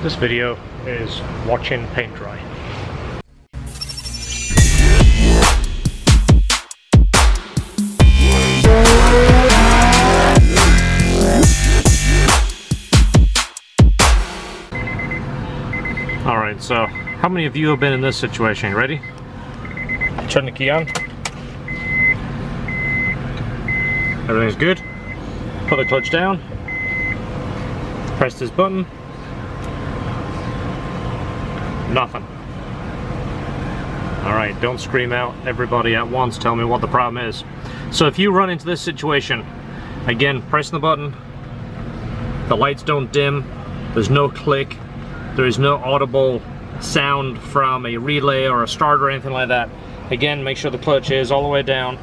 This video is watching paint dry. Alright, so how many of you have been in this situation? You ready? Turn the key on. Everything's good. Put the clutch down. Press this button. Nothing. Alright, don't scream out everybody at once, tell me what the problem is. So if you run into this situation, again, press the button, the lights don't dim, there's no click, there is no audible sound from a relay or a starter or anything like that. Again, make sure the clutch is all the way down,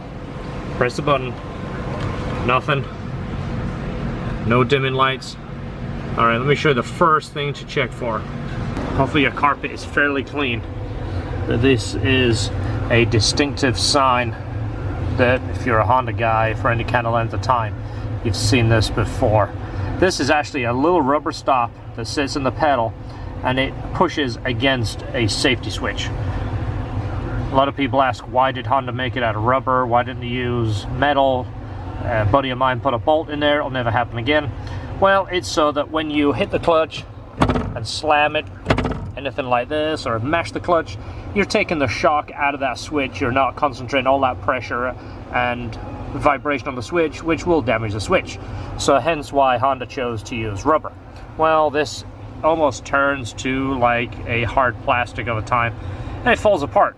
press the button, nothing, no dimming lights. Alright, let me show you the first thing to check for. Hopefully your carpet is fairly clean. This is a distinctive sign that if you're a Honda guy for any kind of length of time, you've seen this before. This is actually a little rubber stop that sits in the pedal and it pushes against a safety switch. A lot of people ask, why did Honda make it out of rubber? Why didn't they use metal? A buddy of mine put a bolt in there, it'll never happen again. Well, it's so that when you hit the clutch and slam it, anything like this, or mash the clutch, you're taking the shock out of that switch. You're not concentrating all that pressure and vibration on the switch, which will damage the switch. So hence why Honda chose to use rubber. Well, this almost turns to like a hard plastic of a time, and it falls apart.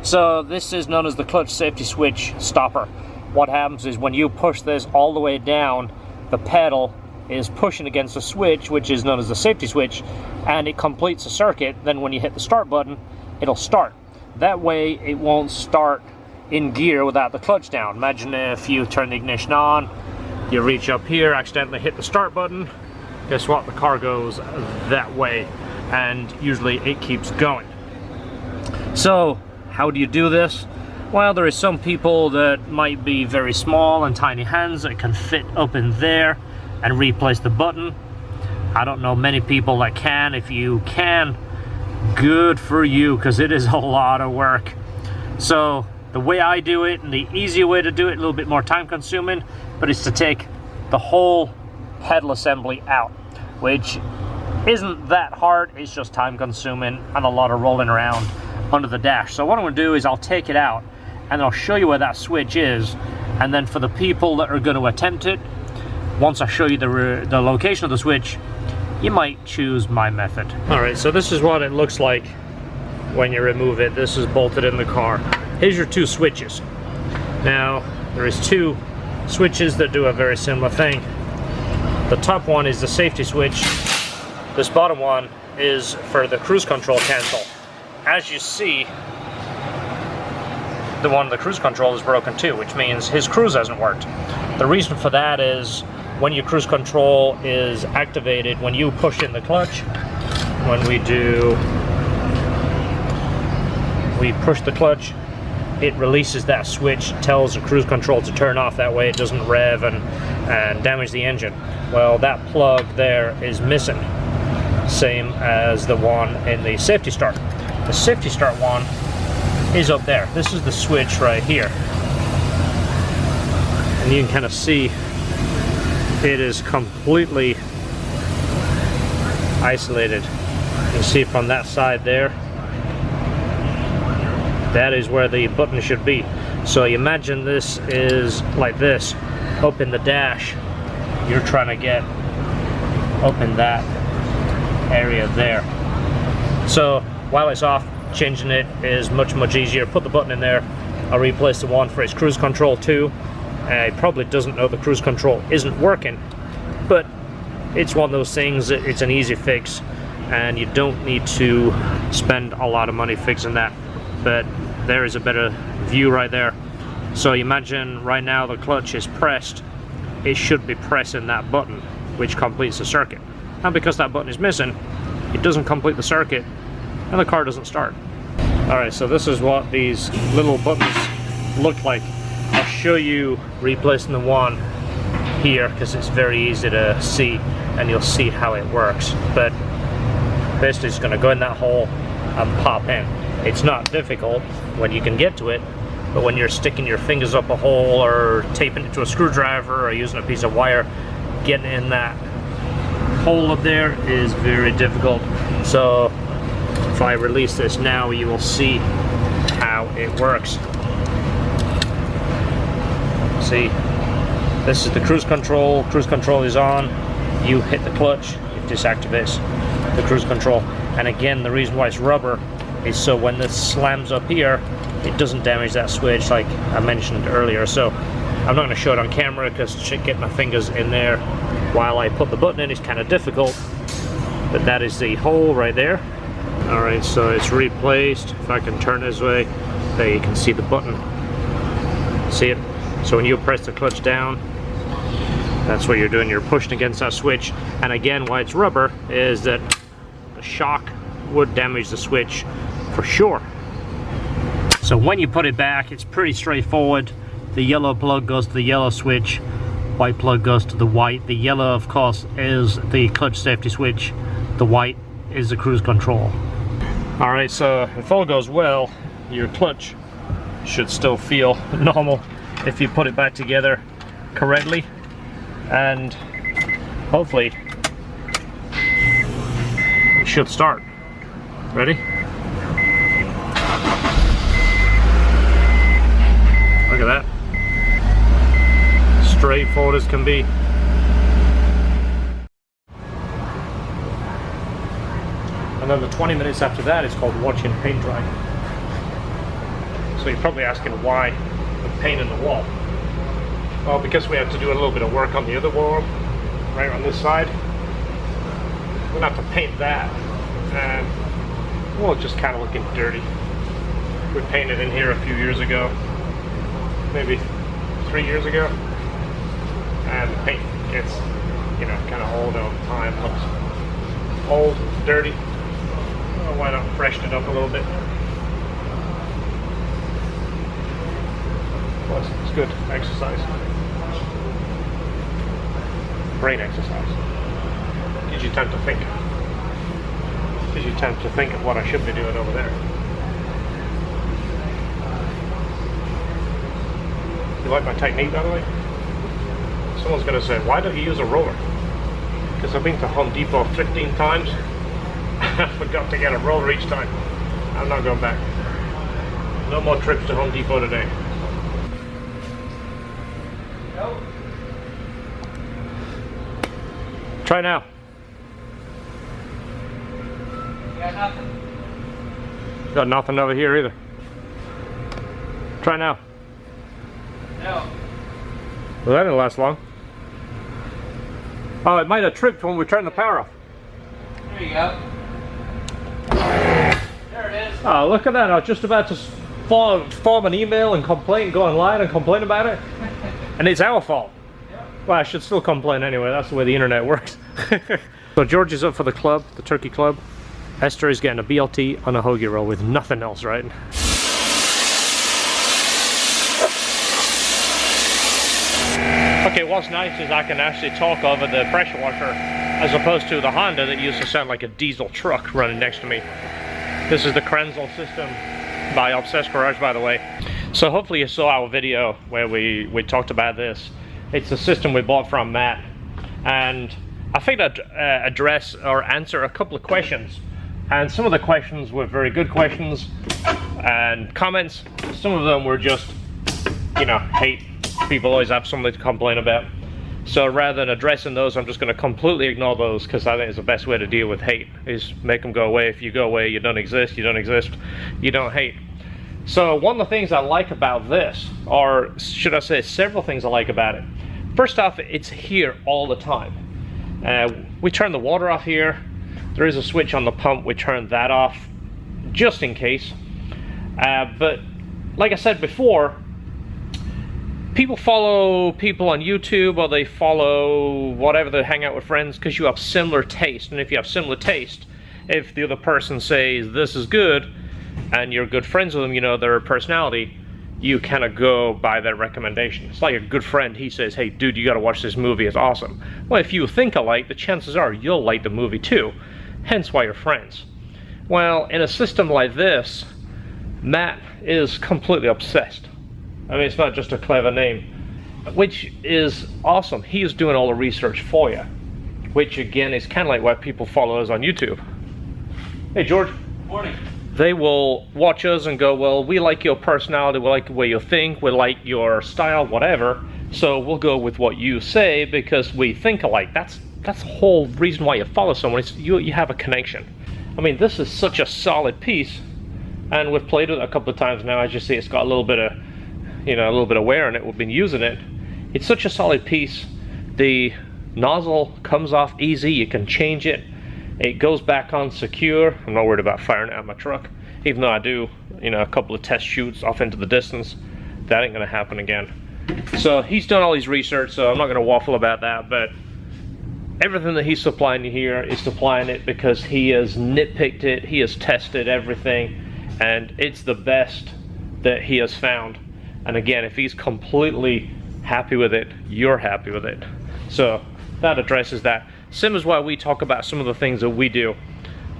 So this is known as the clutch safety switch stopper. What happens is when you push this all the way down, the pedal is pushing against the switch, which is known as the safety switch, and it completes the circuit. Then when you hit the start button, it'll start. That way it won't start in gear without the clutch down. Imagine if you turn the ignition on, you reach up here, accidentally hit the start button, guess what, the car goes that way, and usually it keeps going. So how do you do this? Well, there is some people that might be very small and tiny hands that can fit up in there and replace the button. I don't know many people that can. If you can, good for you, because it is a lot of work. So the way I do it, and the easier way to do it, a little bit more time consuming, but it's to take the whole pedal assembly out, which isn't that hard. It's just time consuming and a lot of rolling around under the dash. So what I'm going to do is I'll take it out and I'll show you where that switch is, and then for the people that are going to attempt it, once I show you the location of the switch, you might choose my method. Alright, so this is what it looks like when you remove it. This is bolted in the car. Here's your two switches. Now, there is two switches that do a very similar thing. The top one is the safety switch. This bottom one is for the cruise control cancel. As you see, the one the cruise control is broken too, which means his cruise hasn't worked. The reason for that is when your cruise control is activated, when you push in the clutch, when we push the clutch, it releases that switch, tells the cruise control to turn off, that way it doesn't rev and damage the engine. Well, that plug there is missing, same as the one in the safety start. The safety start one is up there. This is the switch right here. And you can kind of see it is completely isolated. You can see from that side there, that is where the button should be. So you imagine this is like this, up in the dash. You're trying to get up in that area there. So while it's off, changing it is much easier. Put the button in there. I'll replace the one for its cruise control too. He probably doesn't know the cruise control isn't working, but it's one of those things that it's an easy fix and you don't need to spend a lot of money fixing that. But there is a better view right there. So you imagine right now the clutch is pressed, it should be pressing that button, which completes the circuit. And because that button is missing, it doesn't complete the circuit and the car doesn't start. Alright, so this is what these little buttons look like. I'll show you replacing the one here because it's very easy to see. and you'll see how it works. But basically it's going to go in that hole and pop in. It's not difficult when you can get to it, but when you're sticking your fingers up a hole or taping it to a screwdriver or using a piece of wire, getting in that hole up there is very difficult. So if I release this now, you will see how it works. See, this is the cruise control. Cruise control is on. You hit the clutch, it disactivates the cruise control. And again, the reason why it's rubber is so when this slams up here, it doesn't damage that switch like I mentioned earlier. So I'm not going to show it on camera because getting my fingers in there while I put the button in is kind of difficult. But that is the hole right there. Alright, so it's replaced. If I can turn this way, there you can see the button. See it? So when you press the clutch down, that's what you're doing. You're pushing against that switch. And again, why it's rubber is that the shock would damage the switch for sure. So when you put it back, it's pretty straightforward. The yellow plug goes to the yellow switch, white plug goes to the white. The yellow, of course, is the clutch safety switch. The white is the cruise control. Alright, so if all goes well, your clutch should still feel normal if you put it back together correctly, and hopefully it should start. Ready? Look at that. Straightforward as can be. And then the 20 minutes after that is called watching paint dry. So you're probably asking why the paint in the wall. Well, because we have to do a little bit of work on the other wall, right on this side. We're gonna have to paint that, and well, it's just kind of looking dirty. We painted in here a few years ago, maybe 3 years ago, and the paint gets, you know, kind of old over time. Looks old, dirty. Well, why not freshen it up a little bit? Plus, it's good exercise. Brain exercise. Gives you time to think. Gives you time to think of what I should be doing over there. You like my technique, by the way? Someone's going to say, why don't you use a roller? Because I've been to Home Depot 15 times. I forgot to get a roller each time. I'm not going back. No more trips to Home Depot today. Nope. Try now. Got nothing. Got nothing over here either. Try now. No. Well, that didn't last long. Oh, it might have tripped when we turned the power off. There you go. There it is. Oh, look at that. I was just about to form an email and complain, go online and complain about it. And it's our fault. Yep. Well, I should still complain anyway. That's the way the internet works. So George is up for the club, the turkey club. Esther is getting a BLT on a hoagie roll with nothing else, right? Okay, what's nice is I can actually talk over the pressure washer as opposed to the Honda that used to sound like a diesel truck running next to me. This is the Krenzel system by Obsessed Garage, by the way. So hopefully you saw our video where we talked about this. It's a system we bought from Matt, and I think I'd address or answer a couple of questions. And some of the questions were very good questions and comments. Some of them were just, you know, hate. People always have something to complain about. So rather than addressing those, I'm just going to completely ignore those, because I think it's the best way to deal with hate, is make them go away. If you go away, you don't exist, you don't exist, you don't hate. So one of the things I like about this, or should I say several things I like about it. First off, it's here all the time. We turn the water off here. There is a switch on the pump, we turn that off just in case. But like I said before, people follow people on YouTube, or they follow whatever, they hang out with friends because you have similar taste. And if you have similar taste, if the other person says this is good and you're good friends with them, you know their personality, you kind of go by their recommendation. It's like a good friend, he says, hey dude, you gotta watch this movie, it's awesome. Well, if you think alike, the chances are you'll like the movie too, hence why you're friends. Well, in a system like this, Matt is completely obsessed. I mean, it's not just a clever name, which is awesome. He is doing all the research for you, which again is kind of like why people follow us on YouTube. Hey George. Morning. They will watch us and go, well, we like your personality, we like the way you think, we like your style, whatever, so we'll go with what you say because we think alike. That's the whole reason why you follow someone, is you have a connection. I mean, this is such a solid piece, and we've played with it a couple of times now. As you see, it's got a little bit of, you know, a little bit of wear in it. We've been using it. It's such a solid piece. The nozzle comes off easy, you can change it. It goes back on secure. I'm not worried about firing it at my truck, even though I do, you know, a couple of test shoots off into the distance. That ain't gonna happen again. So he's done all his research, so I'm not gonna waffle about that, but everything that he's supplying you here is supplying it because he has nitpicked it, he has tested everything, and it's the best that he has found. And again, if he's completely happy with it, you're happy with it. So that addresses that. Same as why we talk about some of the things that we do.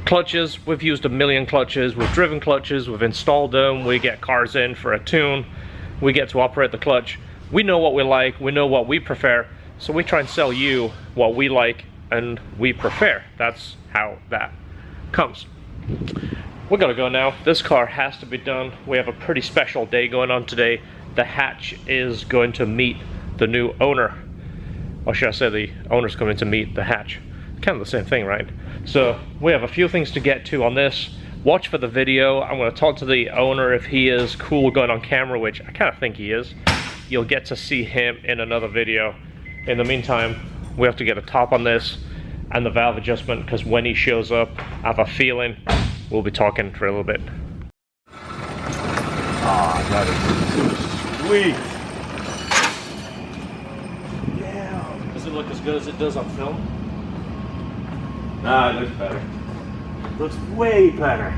Clutches, we've used a million clutches, we've driven clutches, we've installed them, we get cars in for a tune, we get to operate the clutch. We know what we like, we know what we prefer, so we try and sell you what we like and we prefer. That's how that comes. We're gonna go now. This car has to be done. We have a pretty special day going on today. The hatch is going to meet the new owner. Or should I say the owner's coming to meet the hatch. Kind of the same thing, right? So we have a few things to get to on this. Watch for the video. I'm going to talk to the owner if he is cool going on camera, which I kind of think he is. You'll get to see him in another video. In the meantime, we have to get a top on this and the valve adjustment, because when he shows up, I have a feeling we'll be talking for a little bit. Ah, that is sweet. Does it look as good as it does on film? Nah, it looks better. Looks way better.